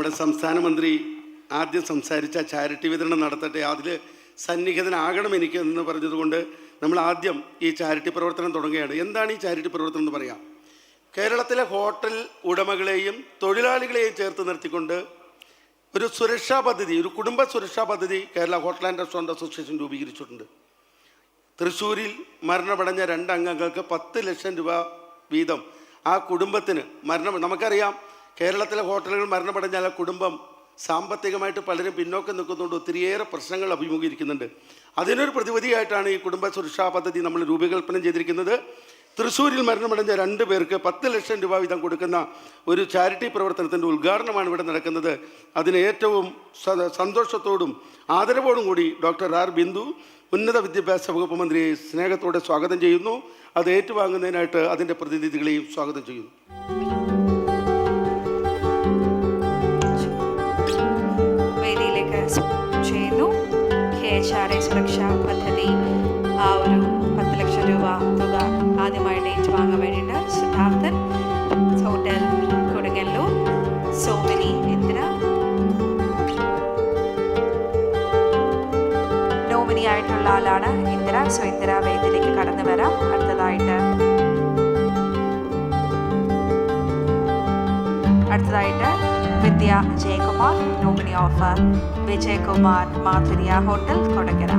നമ്മുടെ സംസ്ഥാന മന്ത്രി ആദ്യം സംസാരിച്ച ചാരിറ്റി വിതരണം നടത്തട്ടെ, അതിൽ സന്നിഹിതനാകണം എനിക്ക് എന്ന് പറഞ്ഞതുകൊണ്ട് നമ്മൾ ആദ്യം ഈ ചാരിറ്റി പ്രവർത്തനം തുടങ്ങുകയാണ്. എന്താണ് ഈ ചാരിറ്റി പ്രവർത്തനം എന്ന് പറയാം? കേരളത്തിലെ ഹോട്ടൽ ഉടമകളെയും തൊഴിലാളികളെയും ചേർത്ത് നിർത്തിക്കൊണ്ട് ഒരു സുരക്ഷാ പദ്ധതി, ഒരു കുടുംബ സുരക്ഷാ പദ്ധതി Kerala hotel and restaurant association രൂപീകരിച്ചിട്ടുണ്ട്. തൃശ്ശൂരിൽ മരണമടഞ്ഞ 2 അംഗങ്ങൾക്ക് 10 ലക്ഷം രൂപ വീതം ആ കുടുംബത്തിന് നമുക്കറിയാം, കേരളത്തിലെ ഹോട്ടലുകൾ മരണമടഞ്ഞാൽ ആ കുടുംബം സാമ്പത്തികമായിട്ട് പലരും പിന്നോക്കം നിൽക്കുന്നുണ്ട്, ഒത്തിരിയേറെ പ്രശ്നങ്ങൾ അഭിമുഖീകരിക്കുന്നുണ്ട്. അതിനൊരു പ്രതിവിധിയായിട്ടാണ് ഈ കുടുംബ സുരക്ഷാ പദ്ധതി നമ്മൾ രൂപകൽപ്പന ചെയ്തിരിക്കുന്നത്. തൃശ്ശൂരിൽ മരണമടഞ്ഞ 2 പേർക്ക് 10 ലക്ഷം രൂപ വീതം കൊടുക്കുന്ന ഒരു ചാരിറ്റി പ്രവർത്തനത്തിൻ്റെ ഉദ്ഘാടനമാണ് ഇവിടെ നടക്കുന്നത്. അതിന് ഏറ്റവും സന്തോഷത്തോടും ആദരവോടും കൂടി ഡോക്ടർ ആർ ബിന്ദു, ഉന്നത വിദ്യാഭ്യാസ വകുപ്പ് മന്ത്രിയെ സ്നേഹത്തോടെ സ്വാഗതം ചെയ്യുന്നു. അത് ഏറ്റുവാങ്ങുന്നതിനായിട്ട് അതിൻ്റെ പ്രതിനിധികളെയും സ്വാഗതം ചെയ്യുന്നു. വേദിയിലേക്ക് ചെയ്യുന്നു. KHRA സുരക്ഷാ പദ്ധതി ആ ഒരു 10 ലക്ഷം രൂപ തുക ആദ്യമായിട്ട് ഏറ്റുവാങ്ങാൻ വേണ്ടിയിട്ട് സിദ്ധാർത്ഥൻ, ഹോട്ടൽ കൊടുങ്ങല്ലൂർ, സോമിനി ഇന്ദിര നോമിനി ആയിട്ടുള്ള ആളാണ് ഇന്ദിര. സോ ഇന്ദിര വേദിയിലേക്ക് കടന്നു വരാം. അടുത്തതായിട്ട് Vidya Jayakumar, nominee of Vijayakumar Madhurya hotel Kodakara.